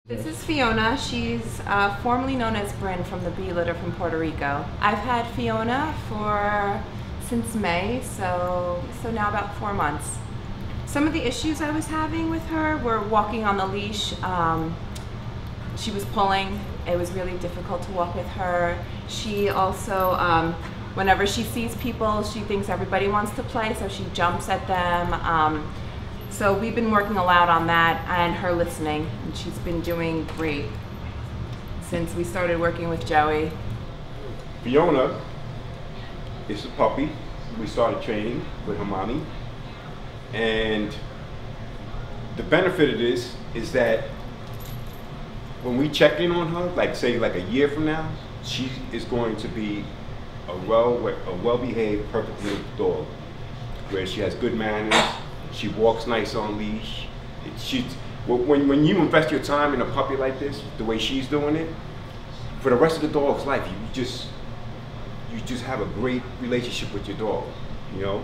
This is Fiona. She's formerly known as Bryn from the Bee litter from Puerto Rico. I've had Fiona since May, so now about 4 months. Some of the issues I was having with her were walking on the leash. She was pulling. It was really difficult to walk with her. She also, whenever she sees people, she thinks everybody wants to play, so she jumps at them. So we've been working a lot on that and her listening, and she's been doing great since we started working with Joey. Fiona is a puppy. We started training with her mommy, and the benefit of this is that when we check in on her, like say like a year from now, she is going to be a well-behaved, perfectly dog, where she has good manners. She walks nice on leash. When you invest your time in a puppy like this, the way she's doing it, for the rest of the dog's life, you just have a great relationship with your dog, you know?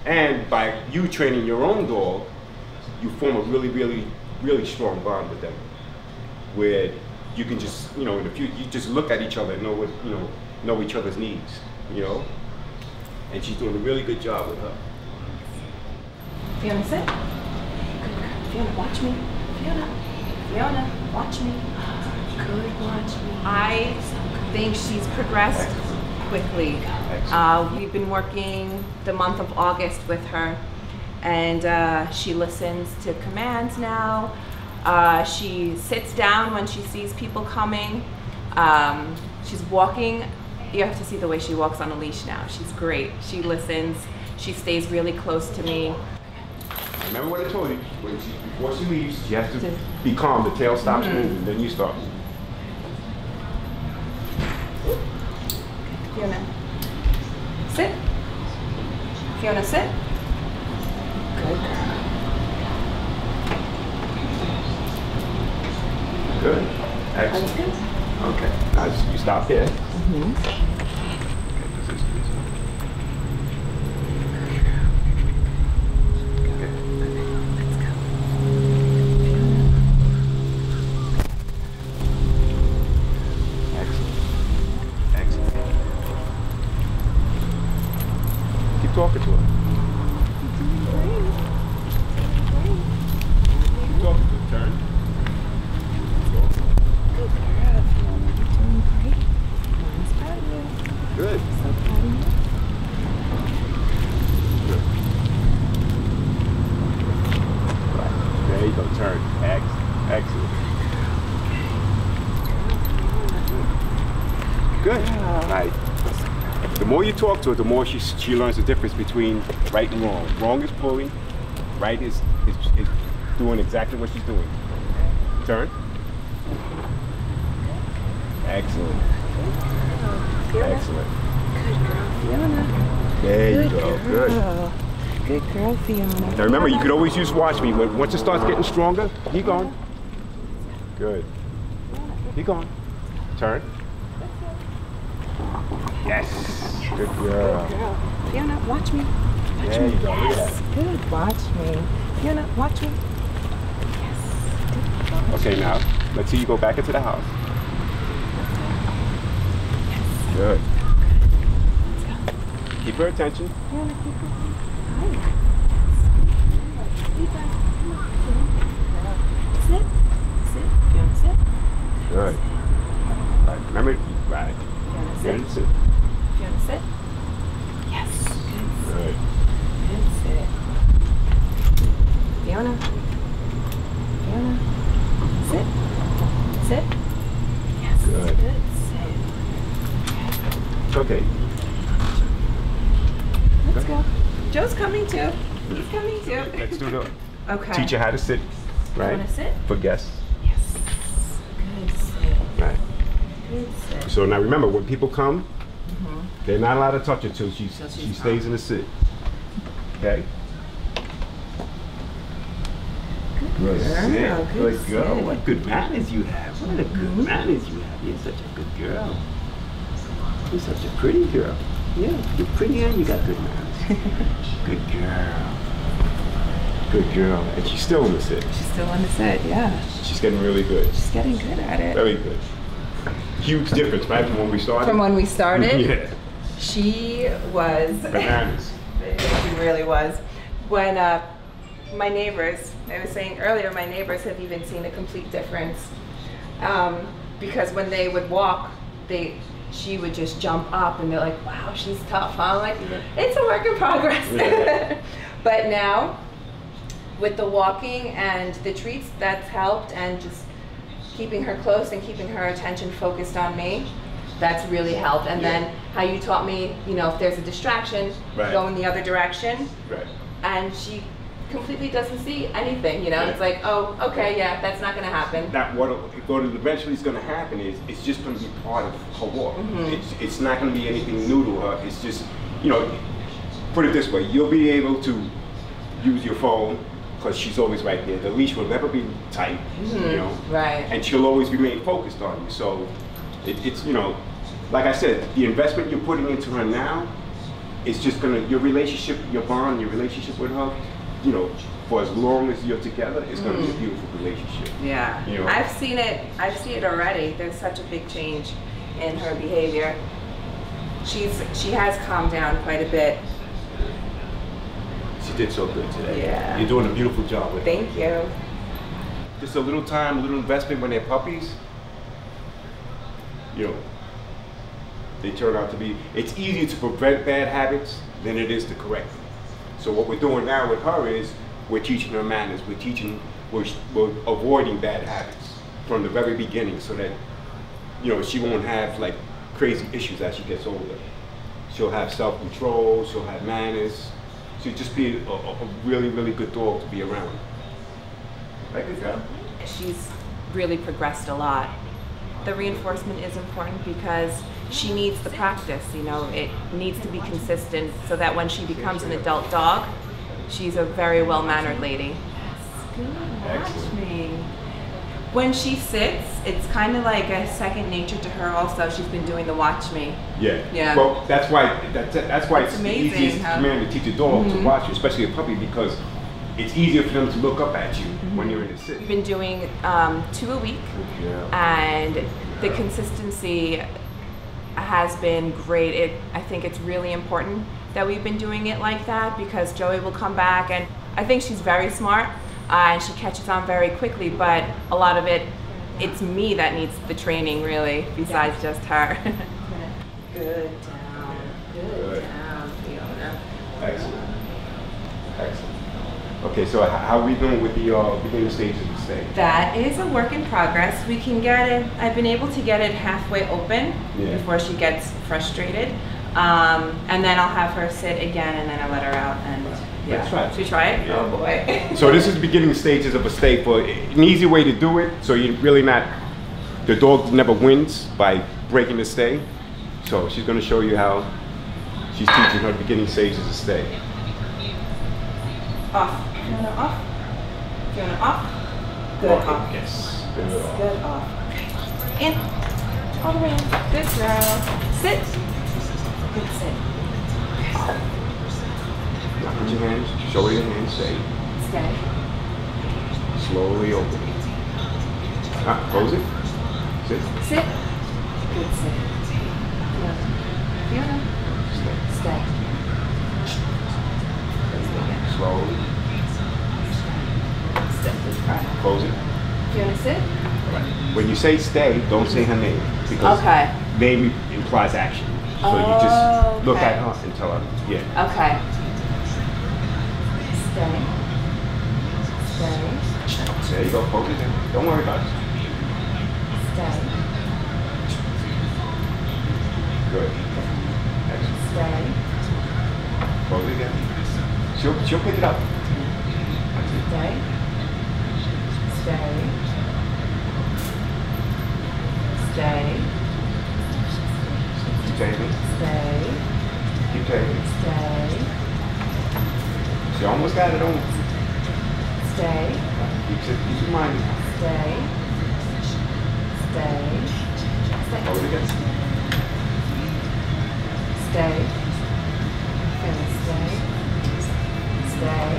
And by you training your own dog, you form a really strong bond with them, where you can just, in the future, you just look at each other and know each other's needs, And she's doing a really good job with her. Fiona, sit. Fiona, watch me. Fiona, watch me. Good, watch me. I think she's progressed quickly. We've been working the month of August with her, and she listens to commands now. She sits down when she sees people coming. She's walking. You have to see the way she walks on a leash now. She's great. She listens. She stays really close to me. Remember what I told you, before she leaves, she has to be calm, the tail stops moving, then you start. Fiona, sit. Fiona, sit. Good girl. Good. Excellent. Okay, now you stop here. Talking to her. Keep talking to her. Turn. Good girl, Fiona. You're doing great. Mama's proud of you. Good. So proud of you. Good. Right. There you go. Turn. Excellent. Good. Right. The more you talk to her, the more she learns the difference between right and wrong. Wrong is pulling, right is doing exactly what she's doing. Turn. Excellent. Excellent. Good girl, Fiona. There you go. Good. Good girl, Fiona. Now remember, you could always use watch me. Once it starts getting stronger, keep going. Good. Keep going. Turn. Yes. Good girl. Good girl. Fiona, watch me. Watch there me. You go. Yes. Good. Watch me. Fiona, watch me. Yes. Okay, now let's see you go back into the house. Yes. Good. Keep her attention. Fiona, keep her. Hi. Sit. Sit. Fiona, sit. Good. Right. Remember, right. Fiona, Fiona, sit. sit. Fiona, sit. Yes. Good. Good. Good sit. Fiona. Fiona. Sit. Sit. Yes. Good. Good sit. Okay. Let's go. Joe's coming too. He's coming too. Let's do the Okay. teach her how to sit. Right. Want to sit? For guests. Yes. Good sit. Right. Good sit. So now remember, when people come, they're not allowed to touch her till she stays in the sit. Okay? Good girl. Good girl. What good manners you have. What a good manners you have. You're such a good girl. You're such a pretty girl. Yeah, you're pretty and you got good manners. Good girl. Good girl. And she's still in the sit. She's still on the sit, yeah. She's getting really good. She's getting good at it. Very good. Huge difference, right, from when we started? From when we started? Yeah. She was... Bananas. She really was. When my neighbors, I was saying earlier, my neighbors have even seen a complete difference. Because when they would walk, she would just jump up and they're like, wow, she's tough, huh? I'm like, it's a work in progress. Yeah. But now, with the walking and the treats, that's helped, and just keeping her close and keeping her attention focused on me, that's really helped. And then how you taught me, you know, if there's a distraction, go in the other direction. Right. And she completely doesn't see anything, you know? It's like, oh, okay, yeah, that's not gonna happen. What eventually is gonna happen is, it's just gonna be part of her walk. It's not gonna be anything new to her. It's just, you know, put it this way, you'll be able to use your phone, because she's always right there. The leash will never be tight, you know? Right. And she'll always remain focused on you. So it's, you know, like I said, the investment you're putting into her now is just gonna, your relationship, your bond, your relationship with her, you know, for as long as you're together, it's gonna be a beautiful relationship. Yeah. You know? I've seen it already. There's such a big change in her behavior. She has calmed down quite a bit. She did so good today. Yeah. You're doing a beautiful job with her. Thank you. Just a little time, a little investment when they're puppies, you know, they turn out to be, it's easier to prevent bad habits than it is to correct them. So what we're doing now with her is, we're teaching her manners, we're avoiding bad habits from the very beginning, so that, you know, she won't have like crazy issues as she gets older. She'll have self-control, she'll have manners. She'll just be a really, really good dog to be around. Right, good job. She's really progressed a lot. The reinforcement is important because she needs the practice, you know, it needs to be consistent so that when she becomes an adult dog, she's a very well-mannered lady. Watch me. When she sits, it's kind of like a second nature to her also. She's been doing the watch me. Yeah. Yeah. Well, that's why it's the easiest command to teach a dog to watch you, especially a puppy, because it's easier for them to look up at you when you're in the sit. We've been doing 2 a week, and the consistency has been great. I think it's really important that we've been doing it like that, because Joey will come back, and I think she's very smart and she catches on very quickly, but a lot of it's me that needs the training really, besides just her. Good down, good down, Fiona. Excellent, excellent. Okay, so how are we doing with the beginning stages of the stay? That is a work in progress. We can get it, I've been able to get it halfway open before she gets frustrated. And then I'll have her sit again, and then I let her out, and let's try it. Should we try it? Yeah. Oh boy. So this is the beginning stages of a stay. For an easy way to do it, so you're really not, the dog never wins by breaking the stay. So she's going to show you how she's teaching her beginning stages of stay. Off. Fiona off. Fiona off. Good off. Yes. Good off. Good off. In. All the way in. Good girl. Sit. Good sit. Now put your hands, show your hands, stay. Stay. Slowly open. Close it. Sit. Sit. Good sit. Fiona. Stay. Stay. Slowly. Stay. Close it. Fiona, sit. Right. When you say stay, don't say her name, because name implies action. So you just look at her and tell her, Okay. Stay. Stay. There you go, focus in. Don't worry about it. Stay. Good. Excellent. Stay. Close it again. She'll pick it up. Stay. Stay. Stay. Keep taking. Stay. Keep taking. Stay. She almost got it on. Stay. Keep your mind. Stay. Stay. Stay. Hold it again. Stay. Stay. Stay.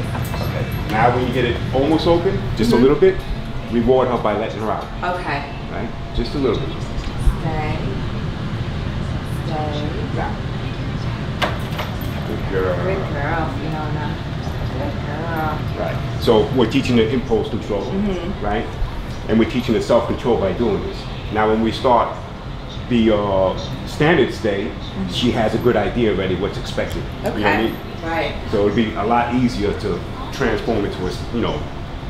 Okay. Now Now when you get it almost open, just a little bit, reward her by letting her out. Okay. Right? Just a little bit. Stay. Stay. Yeah. Good girl. Good girl, Fiona. Good girl. Right. So we're teaching the impulse control, right? And we're teaching the self-control by doing this. Now when we start the standard stay, she has a good idea already what's expected. Okay. You know what I mean? Right. So it'd be a lot easier to transform it to a,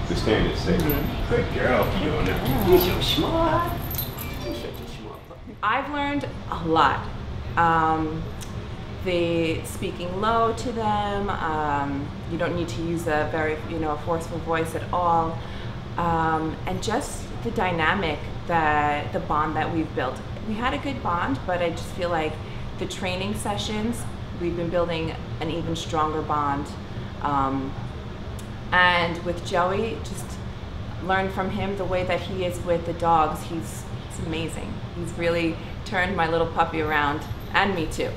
the standard stay. Good girl, Fiona. You're so smart. You're such a smart puppy. I've learned a lot. The speaking low to them. You don't need to use a very, forceful voice at all. And just the dynamic, the bond that we've built. We had a good bond, but I just feel like the training sessions, we've been building an even stronger bond. And with Joey, just learn from him the way that he is with the dogs. He's amazing. He's really turned my little puppy around, and me too.